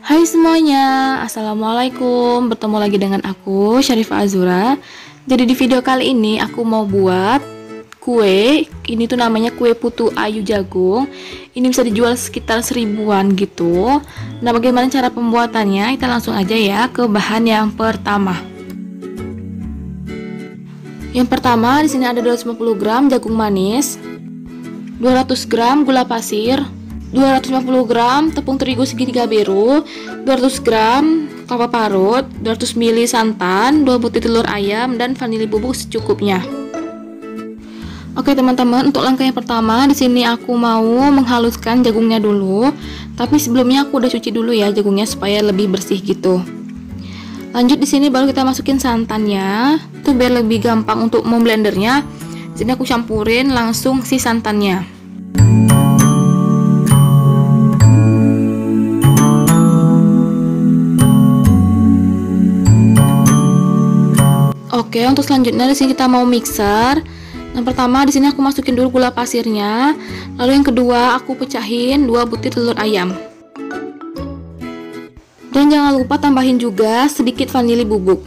Hai semuanya, Assalamualaikum. Bertemu lagi dengan aku, Syarifah Azura. Jadi di video kali ini aku mau buat kue. Ini tuh namanya kue putu ayu jagung. Ini bisa dijual sekitar 1000-an gitu. Nah, bagaimana cara pembuatannya? Kita langsung aja ya ke bahan yang pertama. Yang pertama di sini ada 250 gram jagung manis, 200 gram gula pasir, 250 gram tepung terigu segitiga biru, 200 gram kelapa parut, 200 ml santan, 2 butir telur ayam, dan vanili bubuk secukupnya. Oke teman-teman, untuk langkah yang pertama di sini aku mau menghaluskan jagungnya dulu. Tapi sebelumnya aku udah cuci dulu ya jagungnya supaya lebih bersih gitu. Lanjut di sini baru kita masukin santannya. Itu biar lebih gampang untuk memblendernya. Di sini aku campurin langsung si santannya. Oke, untuk selanjutnya di sini kita mau mixer. Yang pertama di sini aku masukin dulu gula pasirnya, lalu yang kedua aku pecahin 2 butir telur ayam. Dan jangan lupa tambahin juga sedikit vanili bubuk.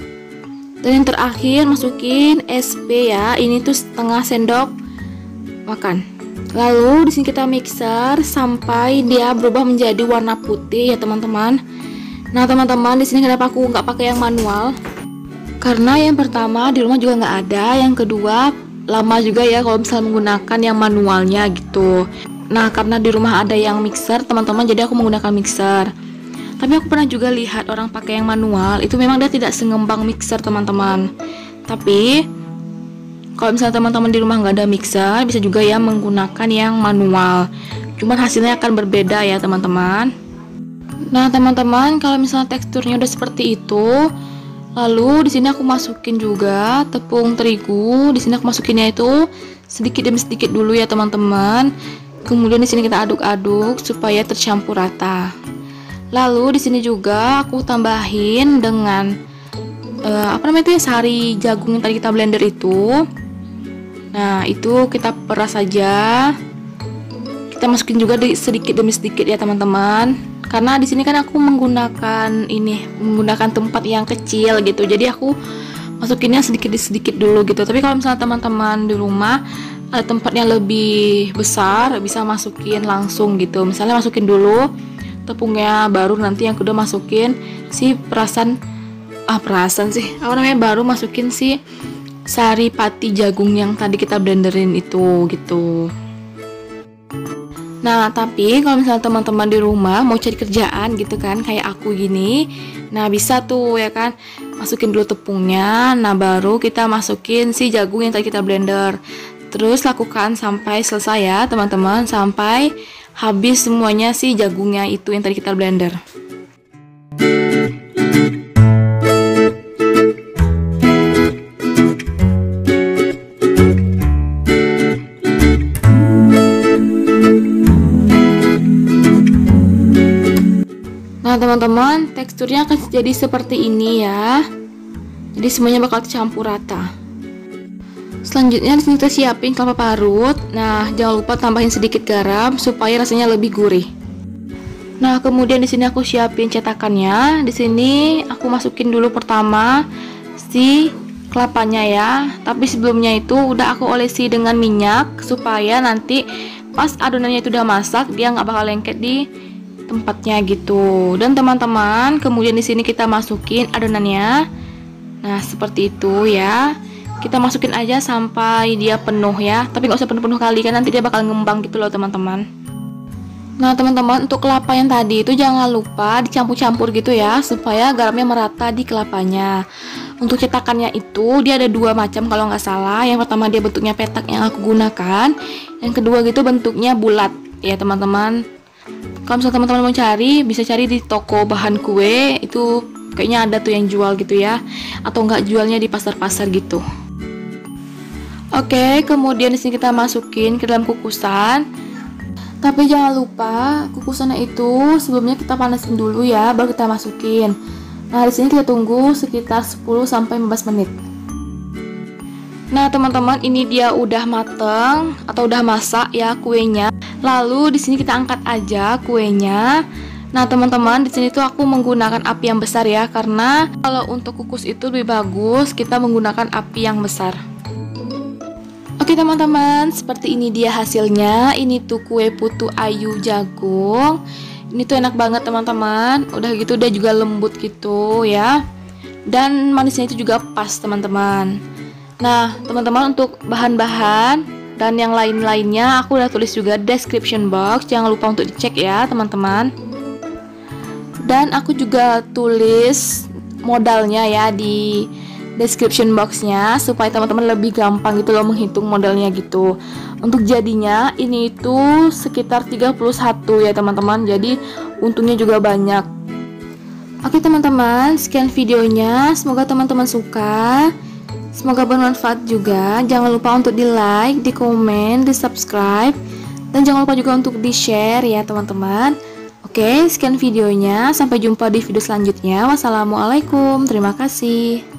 Dan yang terakhir masukin SP ya, ini tuh setengah sendok makan. Lalu di sini kita mixer sampai dia berubah menjadi warna putih ya teman-teman. Nah teman-teman, di sini kenapa aku nggak pakai yang manual? Karena yang pertama di rumah juga nggak ada, yang kedua lama juga ya kalau misalnya menggunakan yang manualnya gitu. Nah karena di rumah ada yang mixer teman-teman, jadi aku menggunakan mixer. Tapi aku pernah juga lihat orang pakai yang manual, itu memang dia tidak sengembang mixer teman-teman. Tapi kalau misalnya teman-teman di rumah nggak ada mixer, bisa juga ya menggunakan yang manual. Cuman hasilnya akan berbeda ya teman-teman. Nah teman-teman, kalau misalnya teksturnya udah seperti itu, lalu di sini aku masukin juga tepung terigu. Di sini aku masukinnya itu sedikit demi sedikit dulu ya teman-teman. Kemudian di sini kita aduk-aduk supaya tercampur rata. Lalu di sini juga aku tambahin dengan sari jagung yang tadi kita blender itu. Nah, itu kita peras saja. Kita masukin juga sedikit demi sedikit ya teman-teman. Karena di sini kan aku menggunakan tempat yang kecil gitu. Jadi aku masukinnya sedikit demi sedikit dulu gitu. Tapi kalau misalnya teman-teman di rumah ada tempat yang lebih besar, bisa masukin langsung gitu. Misalnya masukin dulu tepungnya, baru nanti yang kedua masukin si baru masukin si sari pati jagung yang tadi kita blenderin itu gitu. Nah tapi kalau misalnya teman-teman di rumah mau cari kerjaan gitu kan, kayak aku gini, nah bisa tuh ya kan, masukin dulu tepungnya, nah baru kita masukin si jagung yang tadi kita blender. Terus lakukan sampai selesai ya teman-teman, sampai habis semuanya si jagungnya itu yang tadi kita blender. Nah teman-teman, teksturnya akan jadi seperti ini ya. Jadi semuanya bakal tercampur rata. Selanjutnya di sini kita siapin kelapa parut. Nah, jangan lupa tambahin sedikit garam supaya rasanya lebih gurih. Nah, kemudian di sini aku siapin cetakannya. Di sini aku masukin dulu pertama si kelapanya ya. Tapi sebelumnya itu udah aku olesi dengan minyak supaya nanti pas adonannya itu udah masak, dia nggak bakal lengket di tempatnya gitu. Dan teman-teman, kemudian di sini kita masukin adonannya. Nah, seperti itu ya. Kita masukin aja sampai dia penuh ya, tapi nggak usah penuh-penuh kali kan nanti dia bakal ngembang gitu loh teman-teman. Nah teman-teman, untuk kelapa yang tadi itu jangan lupa dicampur-campur gitu ya, supaya garamnya merata di kelapanya. Untuk cetakannya itu dia ada 2 macam kalau nggak salah. Yang pertama dia bentuknya petak yang aku gunakan, yang kedua gitu bentuknya bulat ya teman-teman. Kalau misalnya teman-teman mau cari, bisa cari di toko bahan kue, itu kayaknya ada tuh yang jual gitu ya, atau nggak jualnya di pasar-pasar gitu. Oke, kemudian di sini kita masukin ke dalam kukusan. Tapi jangan lupa kukusannya itu sebelumnya kita panasin dulu ya, baru kita masukin. Nah, di sini kita tunggu sekitar 10 sampai 15 menit. Nah, teman-teman, ini dia udah mateng atau udah masak ya kuenya. Lalu di sini kita angkat aja kuenya. Nah teman-teman, di sini tuh aku menggunakan api yang besar ya, karena kalau untuk kukus itu lebih bagus kita menggunakan api yang besar. Oke teman-teman, seperti ini dia hasilnya. Ini tuh kue putu ayu jagung. Ini tuh enak banget teman-teman. Udah gitu dia juga lembut gitu ya. Dan manisnya itu juga pas teman-teman. Nah teman-teman, untuk bahan-bahan dan yang lain-lainnya aku udah tulis juga description box. Jangan lupa untuk dicek ya teman-teman. Dan aku juga tulis modalnya ya di description boxnya, supaya teman-teman lebih gampang gitu loh menghitung modalnya gitu. Untuk jadinya ini itu sekitar 31 ya teman-teman, jadi untungnya juga banyak. Oke teman-teman, sekian videonya, semoga teman-teman suka, semoga bermanfaat juga. Jangan lupa untuk di like, di komen, di subscribe, dan jangan lupa juga untuk di share ya teman-teman. Oke, sekian videonya. Sampai jumpa di video selanjutnya. Wassalamualaikum. Terima kasih.